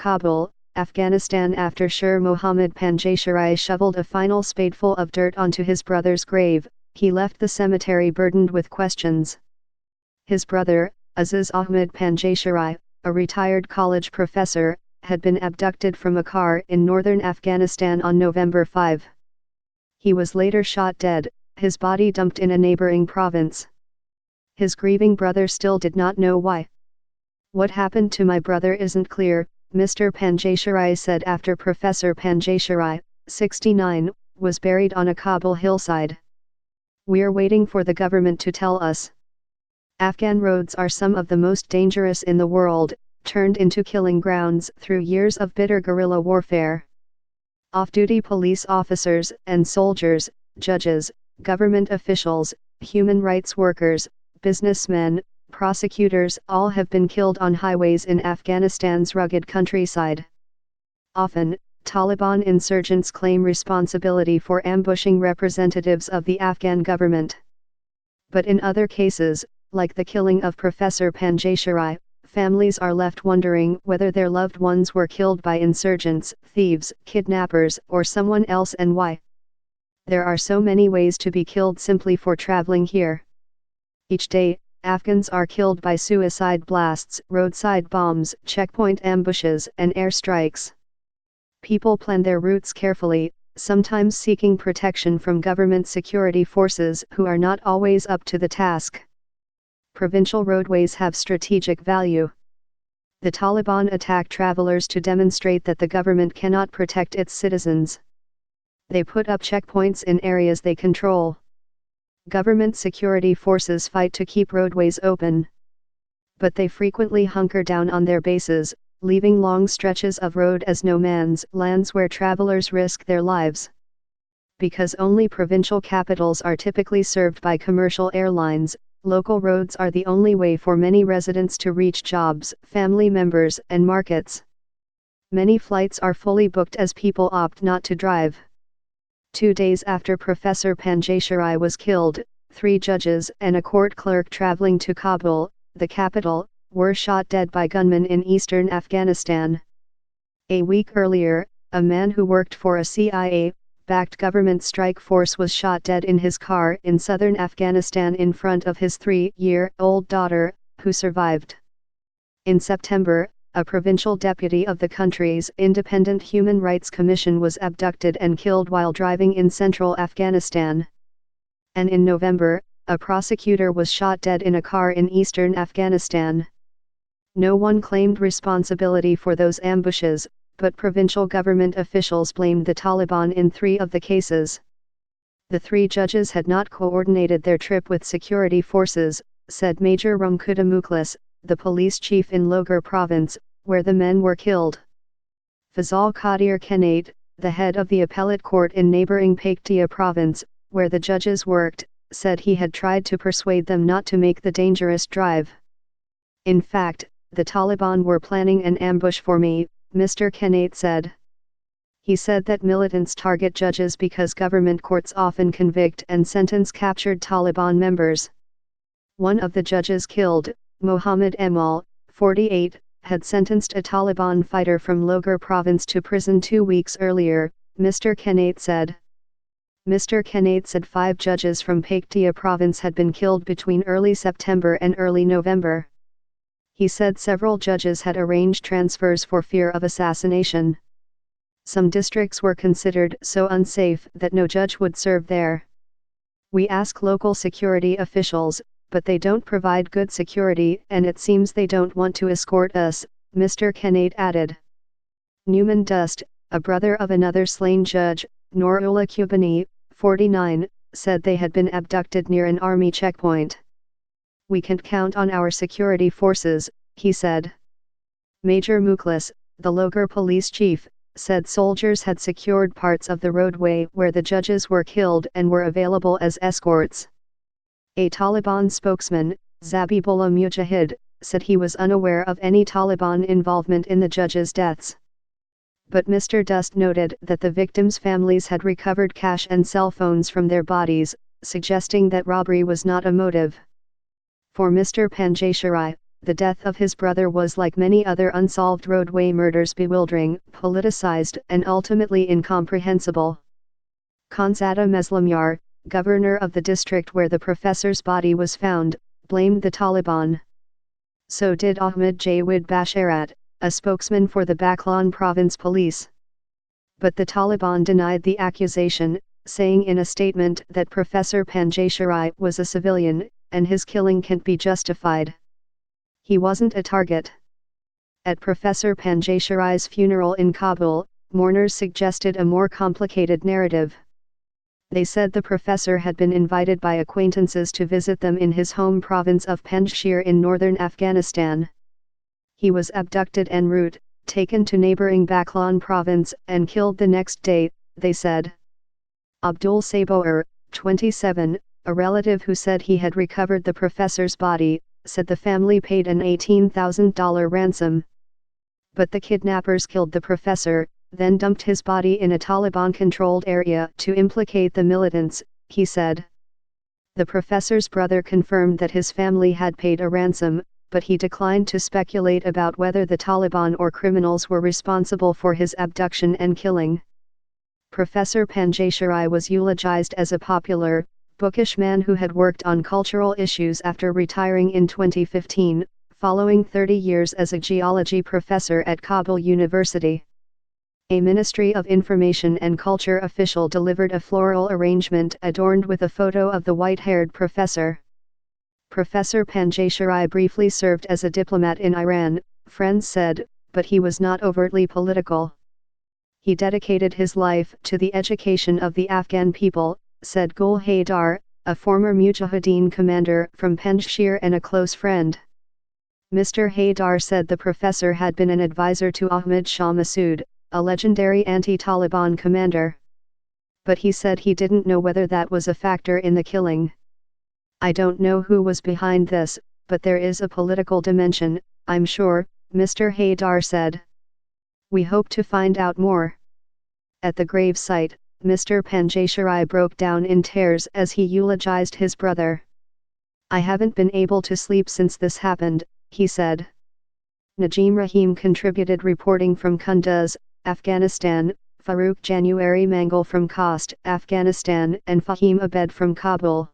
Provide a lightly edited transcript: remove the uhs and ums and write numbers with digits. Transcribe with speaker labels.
Speaker 1: Kabul, Afghanistan. After Sher Mohammad Panjsheeri shoveled a final spadeful of dirt onto his brother's grave, he left the cemetery burdened with questions. His brother, Aziz Ahmed Panjsheeri, a retired college professor, had been abducted from a car in northern Afghanistan on November 5. He was later shot dead, his body dumped in a neighboring province. His grieving brother still did not know why. "What happened to my brother isn't clear," Mr. Panjsheeri said after Professor Panjsheeri, 69, was buried on a Kabul hillside. "We're waiting for the government to tell us." Afghan roads are some of the most dangerous in the world, turned into killing grounds through years of bitter guerrilla warfare. Off-duty police officers and soldiers, judges, government officials, human rights workers, businessmen, prosecutors all have been killed on highways in Afghanistan's rugged countryside. Often, Taliban insurgents claim responsibility for ambushing representatives of the Afghan government. But in other cases, like the killing of Professor Panjsheeri, families are left wondering whether their loved ones were killed by insurgents, thieves, kidnappers, or someone else, and why. There are so many ways to be killed simply for traveling here. Each day, Afghans are killed by suicide blasts, roadside bombs, checkpoint ambushes, and airstrikes. People plan their routes carefully, sometimes seeking protection from government security forces who are not always up to the task. Provincial roadways have strategic value. The Taliban attack travelers to demonstrate that the government cannot protect its citizens. They put up checkpoints in areas they control. Government security forces fight to keep roadways open. But they frequently hunker down on their bases, leaving long stretches of road as no man's lands where travelers risk their lives. Because only provincial capitals are typically served by commercial airlines, local roads are the only way for many residents to reach jobs, family members, and markets. Many flights are fully booked as people opt not to drive. 2 days after Professor Panjsheeri was killed, 3 judges and a court clerk traveling to Kabul, the capital, were shot dead by gunmen in eastern Afghanistan. A week earlier, a man who worked for a CIA-backed government strike force was shot dead in his car in southern Afghanistan in front of his 3-year-old daughter, who survived. In September, a provincial deputy of the country's Independent Human Rights Commission was abducted and killed while driving in central Afghanistan. And in November, a prosecutor was shot dead in a car in eastern Afghanistan. No one claimed responsibility for those ambushes, but provincial government officials blamed the Taliban in 3 of the cases. The 3 judges had not coordinated their trip with security forces, said Major Rumkuda Mukhlis, the police chief in Logar province, where the men were killed. Fazal Qadir Kenate, the head of the appellate court in neighboring Paktia province, where the judges worked, said he had tried to persuade them not to make the dangerous drive. "In fact, the Taliban were planning an ambush for me," Mr. Kenate said. He said that militants target judges because government courts often convict and sentence captured Taliban members. One of the judges killed, Mohammed Emal, 48, had sentenced a Taliban fighter from Logar province to prison 2 weeks earlier, Mr. Kenate said. Mr. Kenate said 5 judges from Paktia province had been killed between early September and early November. He said several judges had arranged transfers for fear of assassination. Some districts were considered so unsafe that no judge would serve there. "We ask local security officials, but they don't provide good security and it seems they don't want to escort us," Mr. Kenate added. Newman Dust, a brother of another slain judge, Noorullah Kubani, 49, said they had been abducted near an army checkpoint. "We can't count on our security forces," he said. Major Mukhlis, the Logar police chief, said soldiers had secured parts of the roadway where the judges were killed and were available as escorts. A Taliban spokesman, Zabihullah Mujahid, said he was unaware of any Taliban involvement in the judges' deaths. But Mr. Dust noted that the victims' families had recovered cash and cell phones from their bodies, suggesting that robbery was not a motive. For Mr. Panjsheeri, the death of his brother was like many other unsolved roadway murders, bewildering, politicized, and ultimately incomprehensible. Khanzada Meslemyar, governor of the district where the professor's body was found, blamed the Taliban. So did Ahmad Jawid Basharat, a spokesman for the Baghlan province police. But the Taliban denied the accusation, saying in a statement that Professor Panjsheeri was a civilian, and his killing can't be justified. He wasn't a target. At Professor Panjsheeri's funeral in Kabul, mourners suggested a more complicated narrative. They said the professor had been invited by acquaintances to visit them in his home province of Panjshir in northern Afghanistan. He was abducted en route, taken to neighboring Baghlan province, and killed the next day, they said. Abdul Sabour, 27, a relative who said he had recovered the professor's body, said the family paid an $18,000 ransom. But the kidnappers killed the professor, then dumped his body in a Taliban-controlled area to implicate the militants, he said. The professor's brother confirmed that his family had paid a ransom, but he declined to speculate about whether the Taliban or criminals were responsible for his abduction and killing. Professor Panjsheeri was eulogized as a popular, bookish man who had worked on cultural issues after retiring in 2015, following 30 years as a geology professor at Kabul University. A Ministry of Information and Culture official delivered a floral arrangement adorned with a photo of the white-haired professor. Professor Panjsheeri briefly served as a diplomat in Iran, friends said, but he was not overtly political. He dedicated his life to the education of the Afghan people, said Gul Haidar, a former Mujahideen commander from Panjshir and a close friend. Mr. Haidar said the professor had been an advisor to Ahmad Shah Massoud, a legendary anti-Taliban commander. But he said he didn't know whether that was a factor in the killing. I don't know who was behind this, but there is a political dimension, I'm sure, Mr. Haidar said. We hope to find out more. At the grave site, Mr. Panjsheeri broke down in tears as he eulogized his brother. I haven't been able to sleep since this happened, he said. Najim Rahim contributed reporting from Kunduz, Afghanistan, Farooq January Mangal from Khost, Afghanistan, and Fahim Abed from Kabul.